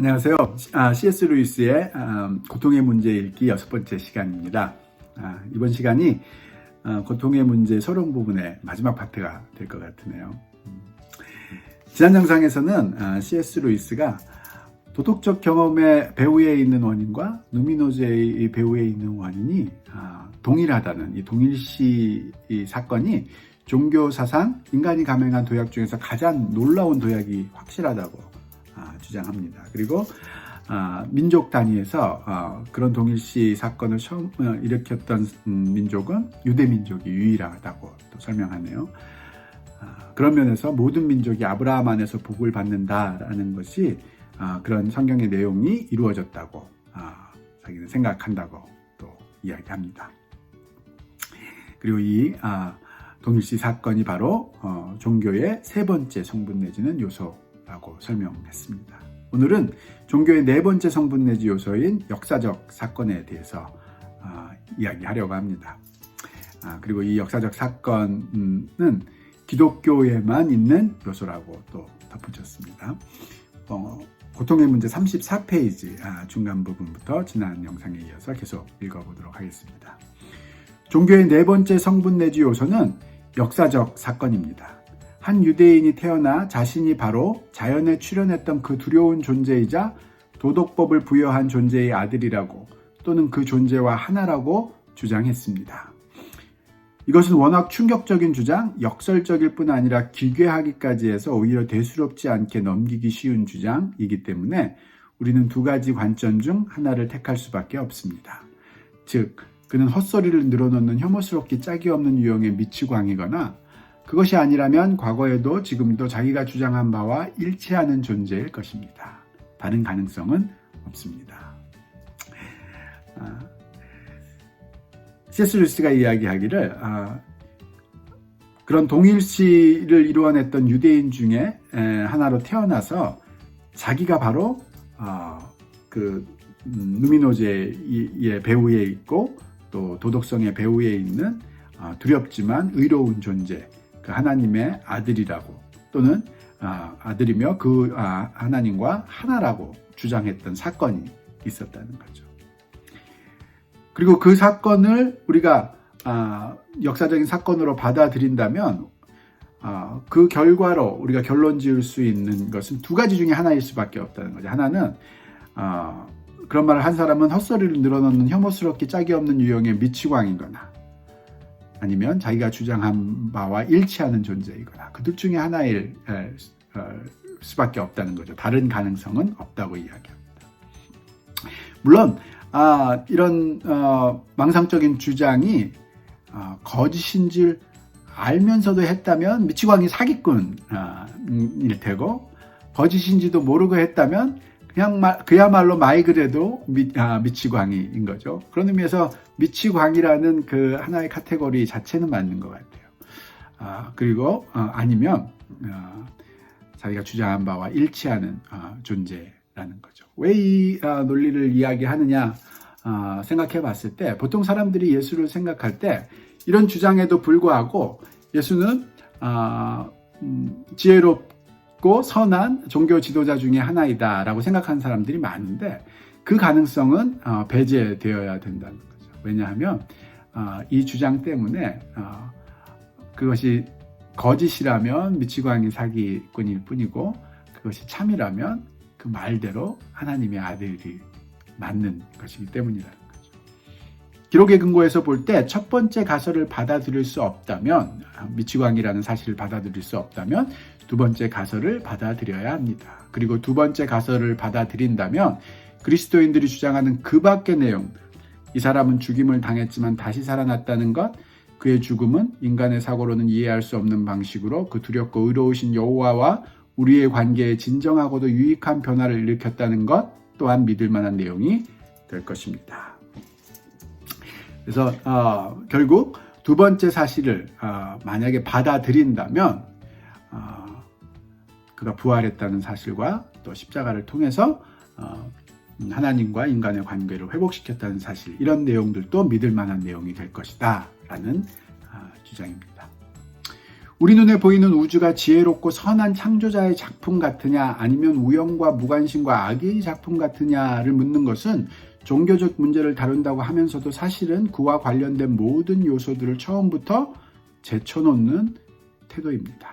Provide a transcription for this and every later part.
안녕하세요. C.S. 루이스의 고통의 문제 읽기 6번째 시간입니다. 이번 시간이 고통의 문제 서론 부분의 마지막 파트가 될 것 같으네요. 지난 영상에서는 C.S. 루이스가 도덕적 경험의 배후에 있는 원인과 누미노제의 배후에 있는 원인이 동일하다는 이 동일시 사건이 종교 사상, 인간이 감행한 도약 중에서 가장 놀라운 도약이 확실하다고 주장합니다. 그리고 민족 단위에서 그런 동일시 사건을 처음 일으켰던 민족은 유대 민족이 유일하다고 또 설명하네요. 그런 면에서 모든 민족이 아브라함 안에서 복을 받는다라는 것이 그런 성경의 내용이 이루어졌다고 자기는 생각한다고 또 이야기합니다. 그리고 이 동일시 사건이 바로 종교의 세 번째 성분 내지는 요소라고 설명했습니다. 오늘은 종교의 네 번째 성분 내지 요소인 역사적 사건에 대해서 이야기하려고 합니다. 그리고 이 역사적 사건은 기독교에만 있는 요소라고 또 덧붙였습니다. 고통의 문제 34페이지 중간 부분부터 지난 영상에 이어서 계속 읽어보도록 하겠습니다. 종교의 네 번째 성분 내지 요소는 역사적 사건입니다. 한 유대인이 태어나 자신이 바로 자연에 출현했던 그 두려운 존재이자 도덕법을 부여한 존재의 아들이라고 또는 그 존재와 하나라고 주장했습니다. 이것은 워낙 충격적인 주장, 역설적일 뿐 아니라 기괴하기까지 해서 오히려 대수롭지 않게 넘기기 쉬운 주장이기 때문에 우리는 두 가지 관점 중 하나를 택할 수밖에 없습니다. 즉, 그는 헛소리를 늘어놓는 혐오스럽기 짝이 없는 유형의 미치광이거나 그것이 아니라면 과거에도 지금도 자기가 주장한 바와 일치하는 존재일 것입니다. 다른 가능성은 없습니다. C.S. 루이스가 이야기하기를 그런 동일시를 이루어냈던 유대인 중에 하나로 태어나서 자기가 바로 그 누미노제의 배후에 있고 또 도덕성의 배후에 있는 두렵지만 의로운 존재, 그 하나님의 아들이라고 또는 아들이며 그 하나님과 하나라고 주장했던 사건이 있었다는 거죠. 그리고 그 사건을 우리가 역사적인 사건으로 받아들인다면 그 결과로 우리가 결론 지을 수 있는 것은 두 가지 중에 하나일 수밖에 없다는 거죠. 하나는 그런 말을 한 사람은 헛소리를 늘어놓는 혐오스럽기 짝이 없는 유형의 미치광이거나 아니면 자기가 주장한 바와 일치하는 존재이거나 그 둘 중에 하나일 수밖에 없다는 거죠. 다른 가능성은 없다고 이야기합니다. 물론 이런 망상적인 주장이 거짓인 줄 알면서도 했다면 미치광이 사기꾼일 테고 거짓인지도 모르고 했다면 그야말로 말 그대로 미치광이인 거죠. 그런 의미에서 미치광이라는 그 하나의 카테고리 자체는 맞는 것 같아요. 그리고 아니면 자기가 주장한 바와 일치하는 존재라는 거죠. 왜 이 논리를 이야기하느냐 생각해 봤을 때 보통 사람들이 예수를 생각할 때 이런 주장에도 불구하고 예수는 지혜롭고 선한 종교 지도자 중에 하나이다 라고 생각하는 사람들이 많은데 그 가능성은 배제되어야 된다는 거죠. 왜냐하면 이 주장 때문에 그것이 거짓이라면 미치광이 사기꾼일 뿐이고 그것이 참이라면 그 말대로 하나님의 아들이 맞는 것이기 때문이라는 거죠. 기록의 근거에서 볼 때 첫 번째 가설을 받아들일 수 없다면 미치광이라는 사실을 받아들일 수 없다면 두 번째 가설을 받아들여야 합니다. 그리고 두 번째 가설을 받아들인다면 그리스도인들이 주장하는 그 밖의 내용, 이 사람은 죽임을 당했지만 다시 살아났다는 것, 그의 죽음은 인간의 사고로는 이해할 수 없는 방식으로 그 두렵고 의로우신 여호와와 우리의 관계에 진정하고도 유익한 변화를 일으켰다는 것 또한 믿을 만한 내용이 될 것입니다. 그래서 결국 두 번째 사실을 만약에 받아들인다면 그가 부활했다는 사실과 또 십자가를 통해서 하나님과 인간의 관계를 회복시켰다는 사실, 이런 내용들도 믿을 만한 내용이 될 것이다 라는 주장입니다. 우리 눈에 보이는 우주가 지혜롭고 선한 창조자의 작품 같으냐 아니면 우연과 무관심과 악의 작품 같으냐를 묻는 것은 종교적 문제를 다룬다고 하면서도 사실은 그와 관련된 모든 요소들을 처음부터 제쳐놓는 태도입니다.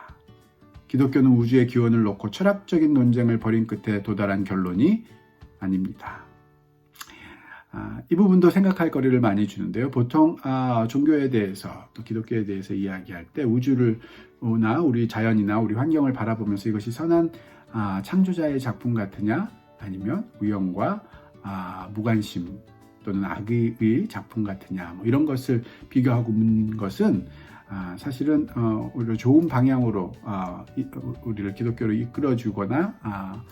기독교는 우주의 기원을 놓고 철학적인 논쟁을 벌인 끝에 도달한 결론이 아닙니다. 이 부분도 생각할 거리를 많이 주는데요. 보통 종교에 대해서 또 기독교에 대해서 이야기할 때 우주나 우리 자연이나 우리 환경을 바라보면서 이것이 선한 창조자의 작품 같으냐 아니면 우연과 무관심 또는 악의 작품 같으냐 뭐 이런 것을 비교하고 묻는 것은 사실은 오히려 좋은 방향으로 우리를 기독교로 이끌어주거나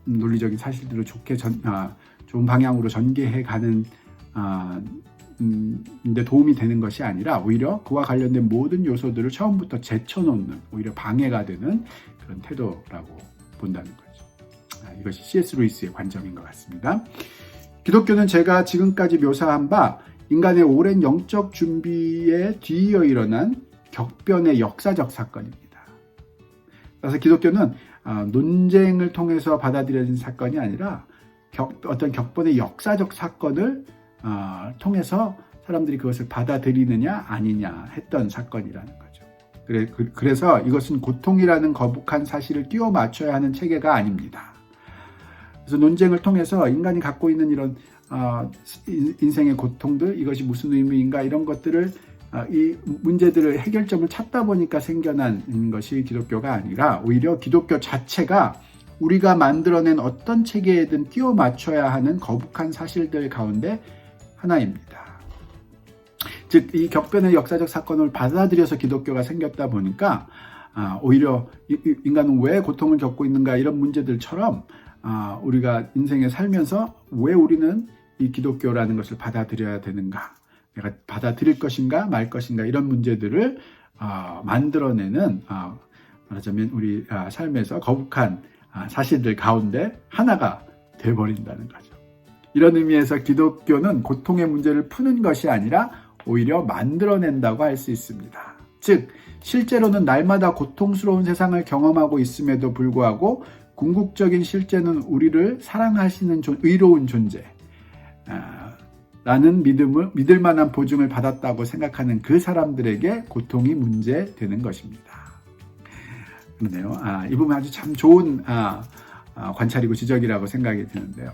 논리적인 사실들을 좋은 방향으로 전개해가는 데 도움이 되는 것이 아니라 오히려 그와 관련된 모든 요소들을 처음부터 제쳐놓는 오히려 방해가 되는 그런 태도라고 본다는 거죠. 이것이 C.S. 루이스의 관점인 것 같습니다. 기독교는 제가 지금까지 묘사한 바 인간의 오랜 영적 준비에 뒤이어 일어난 격변의 역사적 사건입니다. 그래서 기독교는 논쟁을 통해서 받아들여진 사건이 아니라 어떤 격변의 역사적 사건을 통해서 사람들이 그것을 받아들이느냐 아니냐 했던 사건이라는 거죠. 그래서 이것은 고통이라는 거북한 사실을 끼워 맞춰야 하는 체계가 아닙니다. 그래서 논쟁을 통해서 인간이 갖고 있는 이런 인생의 고통들, 이것이 무슨 의미인가 이런 것들을 이 문제들을 해결점을 찾다 보니까 생겨난 것이 기독교가 아니라 오히려 기독교 자체가 우리가 만들어낸 어떤 체계에든 끼워 맞춰야 하는 거북한 사실들 가운데 하나입니다. 즉, 이 격변의 역사적 사건을 받아들여서 기독교가 생겼다 보니까 오히려 인간은 왜 고통을 겪고 있는가 이런 문제들처럼 우리가 인생에 살면서 왜 우리는 이 기독교라는 것을 받아들여야 되는가, 내가 받아들일 것인가 말 것인가 이런 문제들을 만들어내는 말하자면 우리 삶에서 거북한 사실들 가운데 하나가 돼버린다는 거죠. 이런 의미에서 기독교는 고통의 문제를 푸는 것이 아니라 오히려 만들어낸다고 할 수 있습니다. 즉, 실제로는 날마다 고통스러운 세상을 경험하고 있음에도 불구하고 궁극적인 실제는 우리를 사랑하시는 의로운 존재 라는 믿을 만한 보증을 받았다고 생각하는 그 사람들에게 고통이 문제되는 것입니다. 그러네요. 이 부분 아주 참 좋은 관찰이고 지적이라고 생각이 드는데요.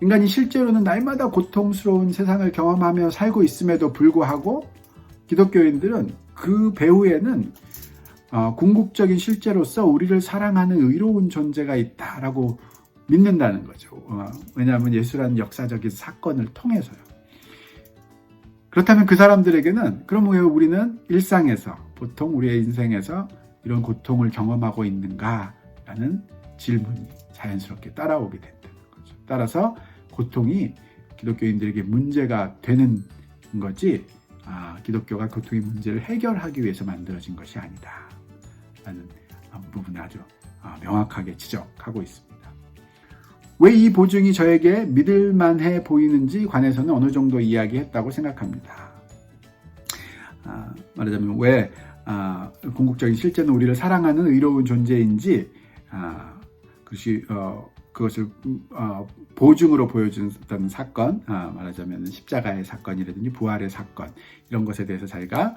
인간이 실제로는 날마다 고통스러운 세상을 경험하며 살고 있음에도 불구하고 기독교인들은 그 배후에는 궁극적인 실제로서 우리를 사랑하는 의로운 존재가 있다라고 믿는다는 거죠. 왜냐하면 예수라는 역사적인 사건을 통해서요. 그렇다면 그 사람들에게는 그럼 왜 우리는 일상에서 보통 우리의 인생에서 이런 고통을 경험하고 있는가라는 질문이 자연스럽게 따라오게 된다는 거죠. 따라서 고통이 기독교인들에게 문제가 되는 거지 기독교가 고통의 문제를 해결하기 위해서 만들어진 것이 아니다 라는 부분을 아주 명확하게 지적하고 있습니다. 왜 이 보증이 저에게 믿을만해 보이는지 관해서는 어느 정도 이야기했다고 생각합니다. 말하자면 왜 궁극적인 실제는 우리를 사랑하는 의로운 존재인지 그것을 보증으로 보여주던 사건, 말하자면 십자가의 사건이라든지 부활의 사건 이런 것에 대해서 자기가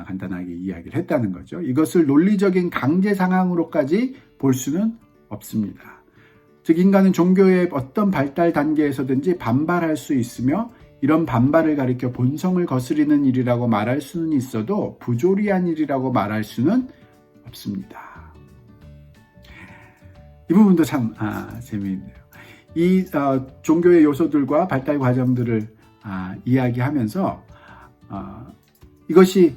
간단하게 이야기를 했다는 거죠. 이것을 논리적인 강제 상황으로까지 볼 수는 없습니다. 즉 인간은 종교의 어떤 발달 단계에서든지 반발할 수 있으며 이런 반발을 가리켜 본성을 거스리는 일이라고 말할 수는 있어도 부조리한 일이라고 말할 수는 없습니다. 이 부분도 참 재미있네요. 이 종교의 요소들과 발달 과정들을 이야기하면서 이것이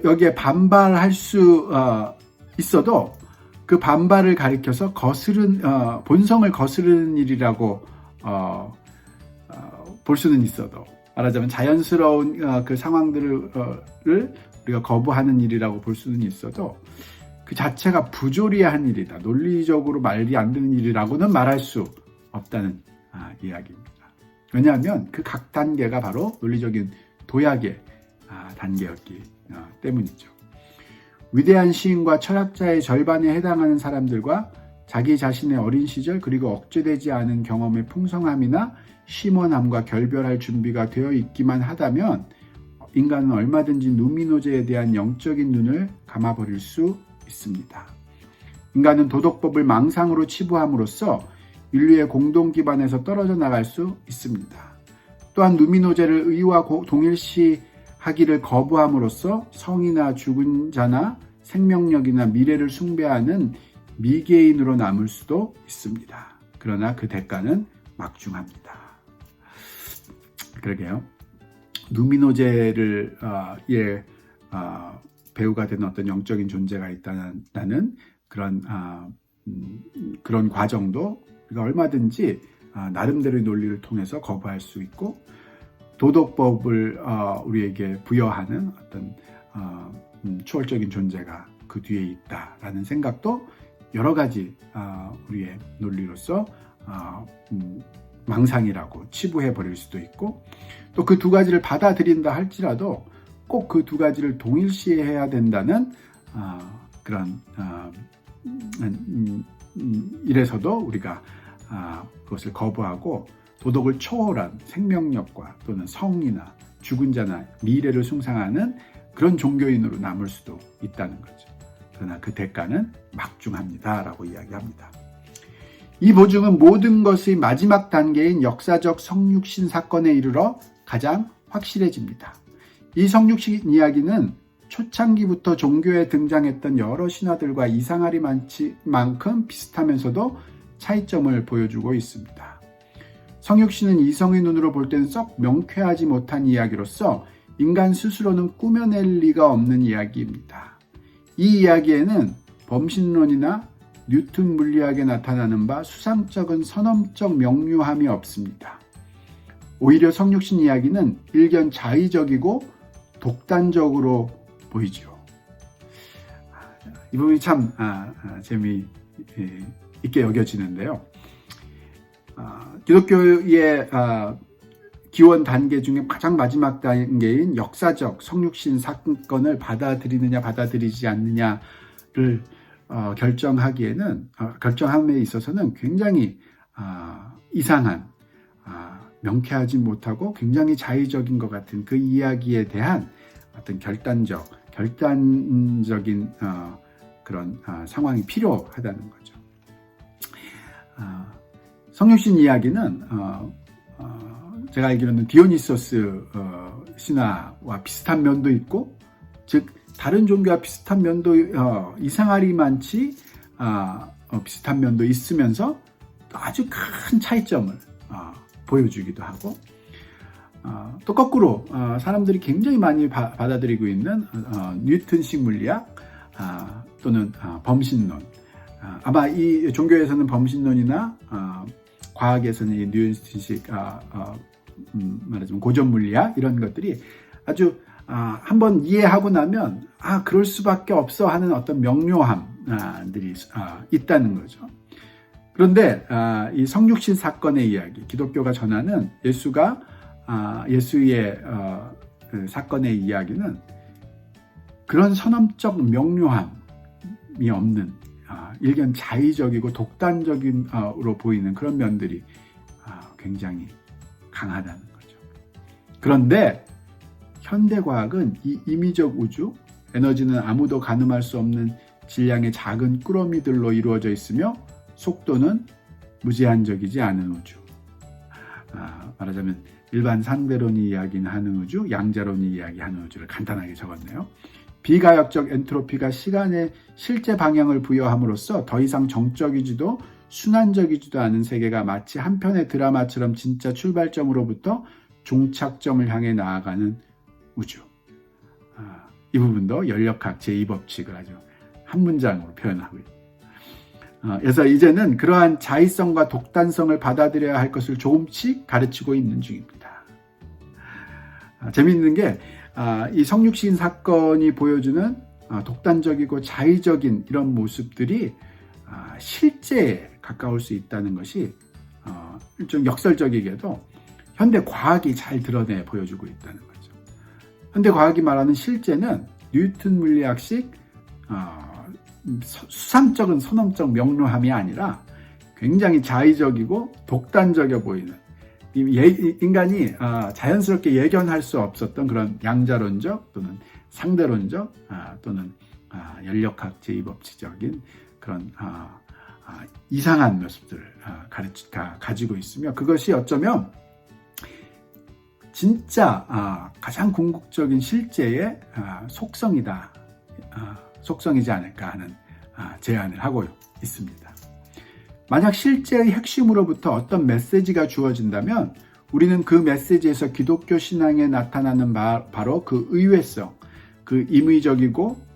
여기에 반발할 수 있어도 그 반발을 가리켜서 본성을 거스르는 일이라고 볼 수는 있어도 말하자면 자연스러운 그 상황들을 우리가 거부하는 일이라고 볼 수는 있어도 그 자체가 부조리한 일이다. 논리적으로 말이 안 되는 일이라고는 말할 수 없다는 이야기입니다. 왜냐하면 그 각 단계가 바로 논리적인 도약의 단계였기 때문이죠. 위대한 시인과 철학자의 절반에 해당하는 사람들과 자기 자신의 어린 시절 그리고 억제되지 않은 경험의 풍성함이나 심원함과 결별할 준비가 되어 있기만 하다면 인간은 얼마든지 누미노제에 대한 영적인 눈을 감아버릴 수 있습니다. 인간은 도덕법을 망상으로 치부함으로써 인류의 공동 기반에서 떨어져 나갈 수 있습니다. 또한 누미노제를 의와 동일시하기를 거부함으로써 성이나 죽은 자나 생명력이나 미래를 숭배하는 미개인으로 남을 수도 있습니다. 그러나 그 대가는 막중합니다. 그러게요. 누미노제를 배우가 되는 어떤 영적인 존재가 있다는 그런 과정도 우리가 얼마든지 나름대로의 논리를 통해서 거부할 수 있고, 도덕법을 우리에게 부여하는 어떤 초월적인 존재가 그 뒤에 있다라는 생각도 여러 가지 우리의 논리로서 망상이라고 치부해 버릴 수도 있고, 또 그 두 가지를 받아들인다 할지라도 꼭 그 두 가지를 동일시해야 된다는 그런 이래서도 우리가 그것을 거부하고 도덕을 초월한 생명력과 또는 성이나 죽은 자나 미래를 숭상하는 그런 종교인으로 남을 수도 있다는 거죠. 그러나 그 대가는 막중합니다 라고 이야기합니다. 이 보증은 모든 것의 마지막 단계인 역사적 성육신 사건에 이르러 가장 확실해집니다. 이 성육신 이야기는 초창기부터 종교에 등장했던 여러 신화들과 이상하리만큼 비슷하면서도 차이점을 보여주고 있습니다. 성육신은 이성의 눈으로 볼 때는 썩 명쾌하지 못한 이야기로서 인간 스스로는 꾸며낼 리가 없는 이야기입니다. 이 이야기에는 범신론이나 뉴턴 물리학에 나타나는 바 수상쩍은 선언적 명료함이 없습니다. 오히려 성육신 이야기는 일견 자의적이고 독단적으로 보이죠. 이 부분이 참 재미있게 여겨지는데요. 기독교의 기원 단계 중에 가장 마지막 단계인 역사적 성육신 사건을 받아들이느냐 받아들이지 않느냐를 결정함에 있어서는 굉장히 이상한, 명쾌하지 못하고 굉장히 자의적인 것 같은 그 이야기에 대한 어떤 결단적인 그런 상황이 필요하다는 거죠. 성육신 이야기는 제가 알기로는 디오니소스 신화와 비슷한 면도 있고, 즉 다른 종교와 비슷한 면도 이상하리만치 비슷한 면도 있으면서 아주 큰 차이점을 보여주기도 하고, 또 거꾸로 사람들이 굉장히 많이 받아들이고 있는 뉴턴식 물리학 또는 범신론, 아마 이 종교에서는 범신론이나 과학에서는 이 뉴턴식 말하자면 고전 물리학 이런 것들이 아주 한번 이해하고 나면 그럴 수밖에 없어 하는 어떤 명료함들이 있다는 거죠. 그런데 이 성육신 사건의 이야기, 기독교가 전하는 예수의 사건의 이야기는 그런 선언적 명료함이 없는 일견 자의적이고 독단적으로 보이는 그런 면들이 굉장히 강하다는 거죠. 그런데 현대과학은 이 임의적 우주, 에너지는 아무도 가늠할 수 없는 질량의 작은 꾸러미들로 이루어져 있으며 속도는 무제한적이지 않은 우주. 말하자면 일반 상대론이 이야기하는 우주, 양자론이 이야기하는 우주를 간단하게 적었네요. 비가역적 엔트로피가 시간의 실제 방향을 부여함으로써 더 이상 정적이지도 순환적이지도 않은 세계가 마치 한 편의 드라마처럼 진짜 출발점으로부터 종착점을 향해 나아가는 우주. 이 부분도 연력학 제2법칙을 아주 한 문장으로 표현하고 있습니다. 그래서 이제는 그러한 자의성과 독단성을 받아들여야 할 것을 조금씩 가르치고 있는 중입니다. 재미있는 게 이 성육신 사건이 보여주는 독단적이고 자의적인 이런 모습들이 실제에 가까울 수 있다는 것이 좀 역설적이게도 현대 과학이 잘 드러내 보여주고 있다는 거죠. 현대 과학이 말하는 실제는 뉴턴 물리학식 수상적인 선언적 명료함이 아니라 굉장히 자의적이고 독단적이어 보이는, 인간이 자연스럽게 예견할 수 없었던 그런 양자론적 또는 상대론적 또는 연력학 제2법칙적인 그런 이상한 모습들을 가지고 있으며, 그것이 어쩌면 진짜 가장 궁극적인 실제의 속성이지 않을까 하는 제안을 하고 있습니다. 만약 실제의 핵심으로부터 어떤 메시지가 주어진다면 우리는 그 메시지에서 기독교 신앙에 나타나는 바로 그 의외성, 그 임의적이고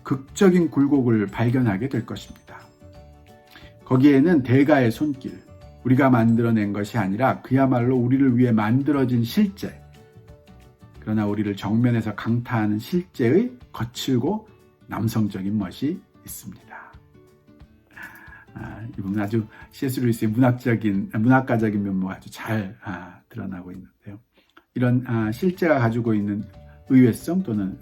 극적인 굴곡을 발견하게 될 것입니다. 거기에는 대가의 손길, 우리가 만들어낸 것이 아니라 그야말로 우리를 위해 만들어진 실제, 그러나 우리를 정면에서 강타하는 실제의 거칠고 남성적인 멋이 있습니다. 이 부분 아주 C.S. 루이스의 문학가적인 면모가 아주 잘 드러나고 있는데요. 이런 실제가 가지고 있는 의외성 또는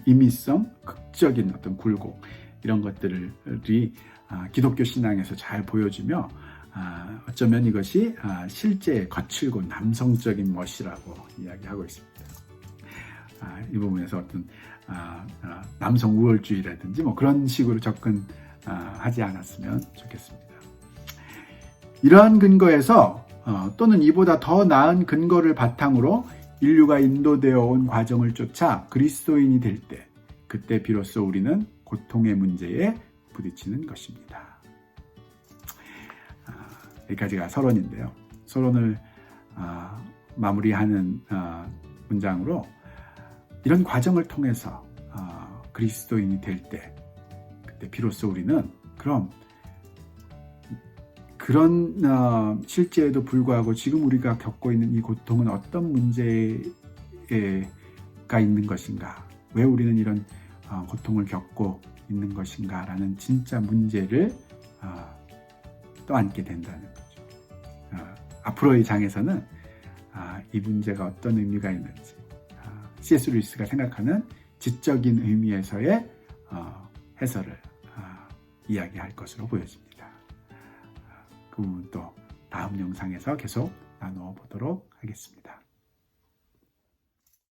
임의성, 극적인 어떤 굴곡, 이런 것들이 기독교 신앙에서 잘 보여주며 어쩌면 이것이 실제의 거칠고 남성적인 멋이라고 이야기하고 있습니다. 이 부분에서 어떤 남성 우월주의라든지 뭐 그런 식으로 접근하지 않았으면 좋겠습니다. 이러한 근거에서 또는 이보다 더 나은 근거를 바탕으로 인류가 인도되어 온 과정을 쫓아 그리스도인이 될 때, 그때 비로소 우리는 고통의 문제에 부딪히는 것입니다. 여기까지가 서론인데요. 서론을 마무리하는 문장으로 이런 과정을 통해서 그리스도인이 될 때, 그때 비로소 우리는 그런 실제에도 불구하고 지금 우리가 겪고 있는 이 고통은 어떤 문제가 있는 것인가, 왜 우리는 이런 고통을 겪고 있는 것인가 라는 진짜 문제를 떠안게 된다는 거죠. 앞으로의 장에서는 이 문제가 어떤 의미가 있는지, C.S. 루이스가 생각하는 지적인 의미에서의 해설을 이야기할 것으로 보여집니다. 그 부분도 다음 영상에서 계속 나누어 보도록 하겠습니다.